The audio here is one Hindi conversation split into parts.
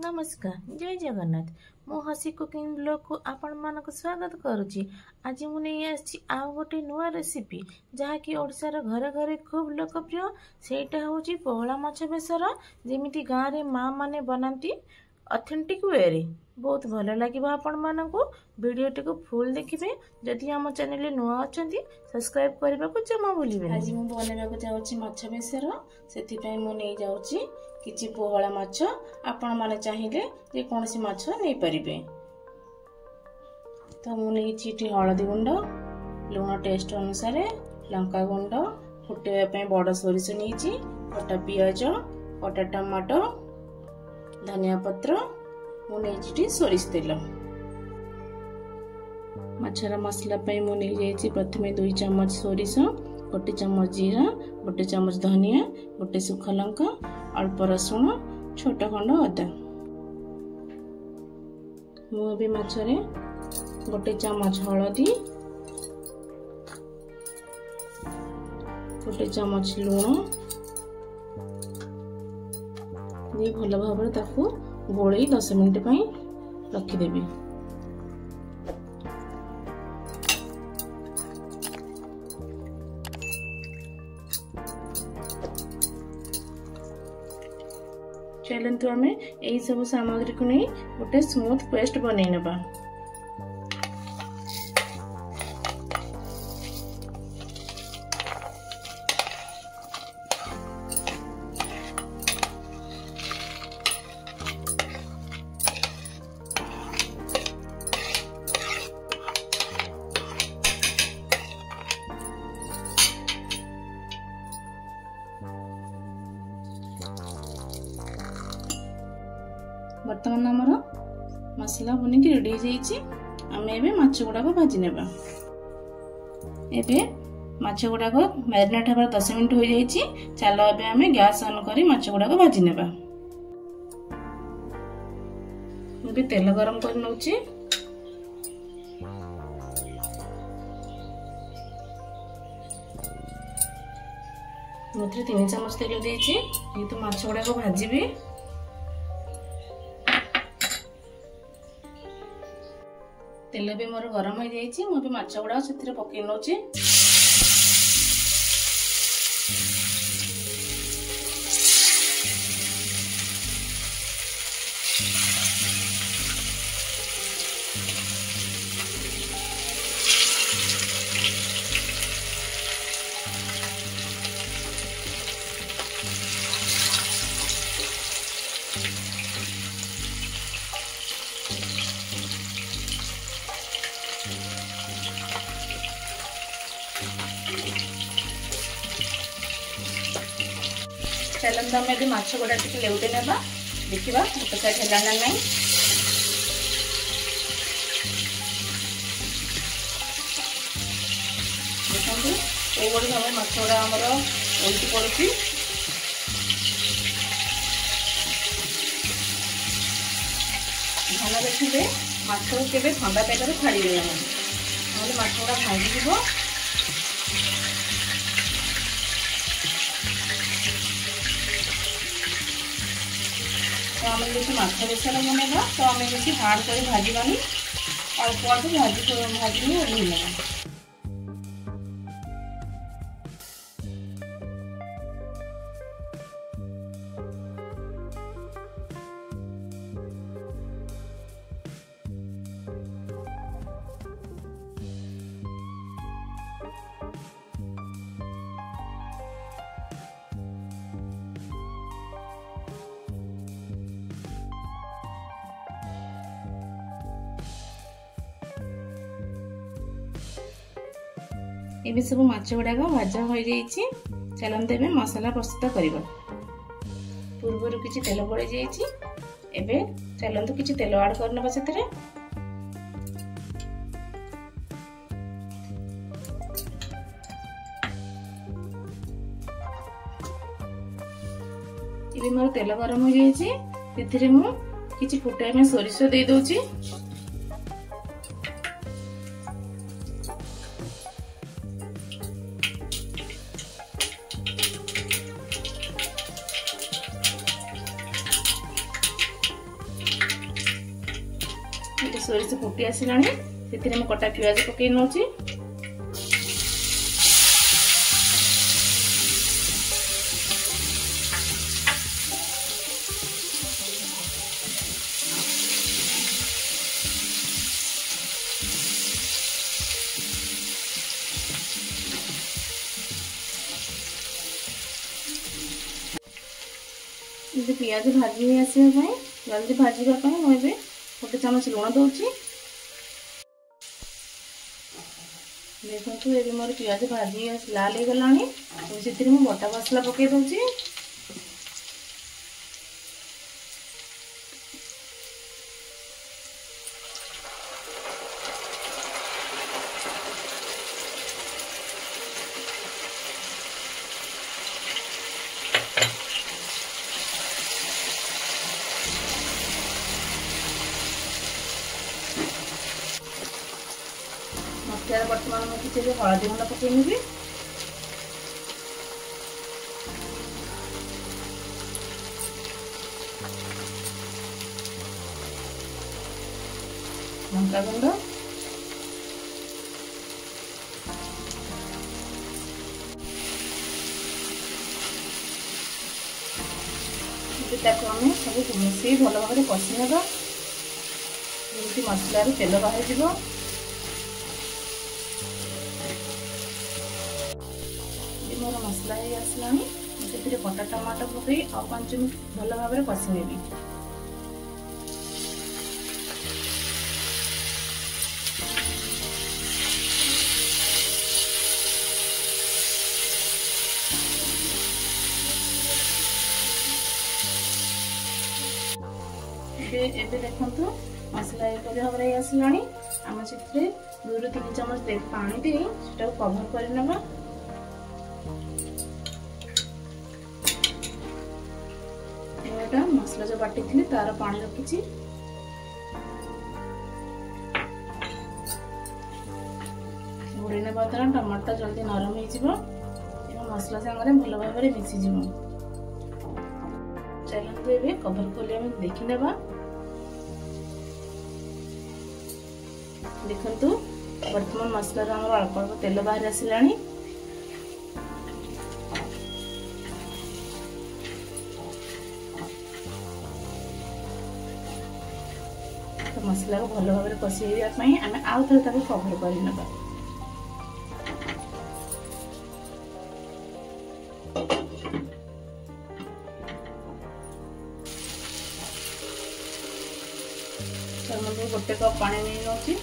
नमस्कार जय जगन्नाथ मो हसी कुकिंग ब्लॉग को आपण मानक स्वागत करुच्ची। आज मु नहीं आसी आउ गोटे नुआ रेसिपी जहाँकि ओडिशार घरे घरे खूब लोकप्रिय सेटा होची पोहला माछ बेसर जेमिति गाँव रे माँ माने बनाती ऑथेंटिक वे रे बहुत भल लगे आपण मानकु। वीडियोटी को फुल देखिए। जदि आम चैनल नुआ अछंती सब्सक्राइब करने को जमा भूलिबे। आज मु बनैबा को जाउची माछ बेसर सेति पई मु नै जाउची किछि पोहला माछ। आपण माने चाहिए जे कोनसी माछ नै परिबे। तो मु नै चिटी हळदी गुंड लूण टेस्ट अनुसार लंका गुंड फुटेवा पई बड़ सोरिष नैची कटा पियाज कटा टमाटो धनिया पत्र मु नै सोरिष तेल माछर मसला पई मु नै जाइछि प्रथमे 2 चम्मच सोरिष 1 चम्मच जीरा 1 चम्मच धनिया 1 सुखा लंका अल्प रसुण छोट खंड अदा मु भी माछरे 1 चम्मच हळदी 1 चम्मच लूण ये भल भाव ताकू गोले 10 मिनट पई रखिदेबी। चलतु आम यही सब सामग्री को नहीं गोटे स्मूथ पेस्ट बनै नबा। बर्तमान आमर मसला बनिक रेडी हो जाइए। आम ए माछ गुड़ाक भाजी नेबा। एबे माछ गुड़ाक मैरिनेट हबार 10 मिनट हो जाइए। चलो एबे आम गैस ऑन करी माछ गुड़ाक भाजी नेबा। एबे तेल गरम कर नउची। मते 3 चम्मच तेल देइछि। ये तो माछ गुड़ाक भाजीबी। तेल भी मोर गरम हो जाइए। मुझे माछ गुड़ा से पकई नौची। चलन तो आम माछ गुड़ा टी लेउटे ना देखा गोटे साइड है ना नहीं। देखते ये भाव माछ गुड़ा आमर ओल्टी पड़ी। ध्यान देखिए माछ के ठंडा पेटर छाड़ी देना ना माछ गुड़ा भांगी। तो आम जैसे माछ बेसर बनेगा तो आम जैसे हार्ड कर भाजबानी अल्प अल्प भाजी ओल्हेगा। ये सब माछ गुड़ाक भाजा हो जाइए। चलते एबे मसला प्रस्तुत करबा। पूर्वर किछि तेल पड़े जाइए। एबे चलते किछि तेल ऐड करनबा सेतरे। एबे मोर तेल गरम हो जाइए। सेतिरे मु किछि फुटाय में सोरिष दे दोची। ये सोरिष फुटी आसिलानी से कटा पियाज पकई नौची। पियाज भाजी नहीं आसवाई जल्दी भाजवाई मुझे गोटे चामच लुण दूची। देखो ये मोर पियाज भाजी लाल हो गला से बटा मसला पकई दूची। मसला बर्तमान मुझे किसी हलदी गुंड पकई नेबी। लंका गुंड आम सब मिसे भल भाव कषि ना जमी मसलार तेल बाहर। मोर मसला ही आसला से कटा टमाटर पकई आ 5 मिनट भल भाव कषि नेबी। देखो मसला एपरी भाव आसला आम से 2 ରୁ 3 चामच पानी दे कभर कर मसला जो बाटी थी तार पानी रखी घोड़े ना द्वारा टमाटर जल्दी नरम हो मसला सागर भल भाव मिसीज। चलते ये कभर खोली देखी ना देखु बर्तमान मसला अल्प अल्प तेल बाहर आसला। मसला को भल भाव कषाई आम आउ थे कभर कर गोटे कप पानी नहीं नौची।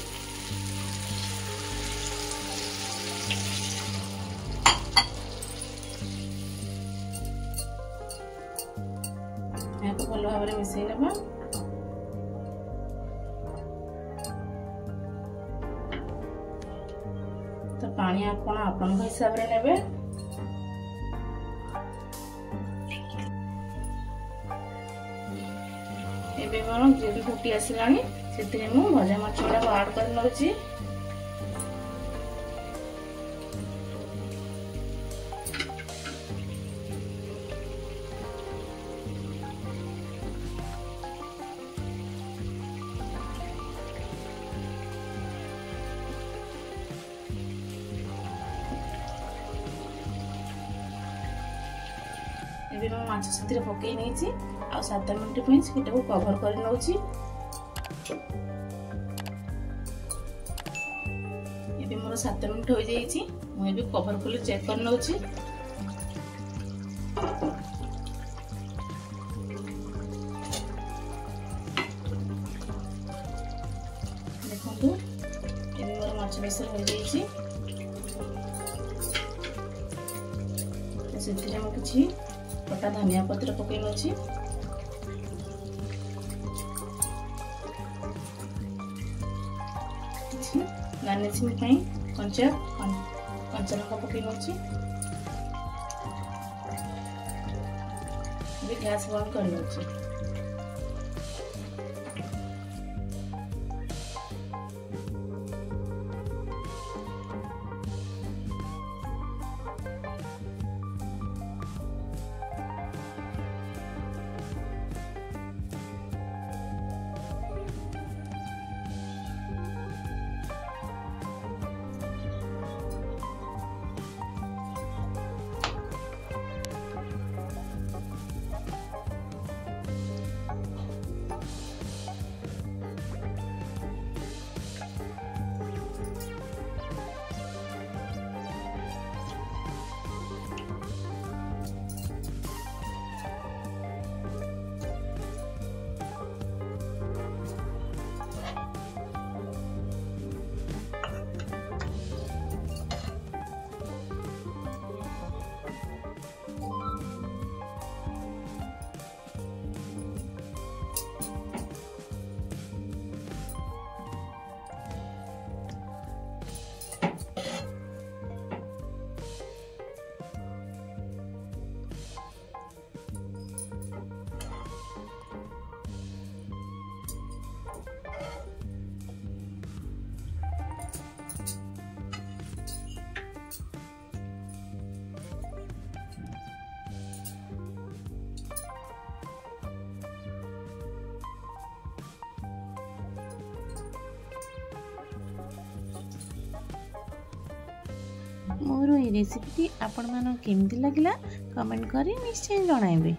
भल भाव मिसई ना तो पानी आपण हिसाब रे नेबे। एबे मोर ग्रेवी फुटी आसिलानी से मु भजा माछ गुड़ा ऐड कर नउची। माछ से पकई नहीं आ 7 मिनट से कभर कर नउची। ये मोर 7 मिनट हो जाइए मुझे कभर खोली चेक कर नउची। देखो ये मोर माछ बेसर हो जाइए से किसी कटा धनिया पत्र पकई नउची। गार्निशिंग कंचा लंका पकई नउची। गैस बंद कर नउची। मोर ये रेसिपी आपण मानक केमती लागला कमेंट करी निश्चय जणाइबे।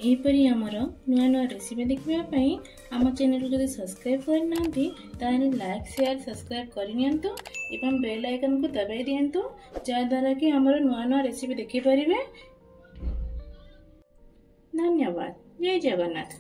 यहीपरि आमर नुआ नुआ रेसिपी देखापी आम चैनल को सब्सक्राइब करना ताहले लाइक शेयर सब्सक्राइब करनियंतु एवं बेल आइकन को दबाई दियंतु जहाँद्वारा कि आमर नुआ नुआ रेसिपी देखि परिबे। धन्यवाद। जय जगन्नाथ।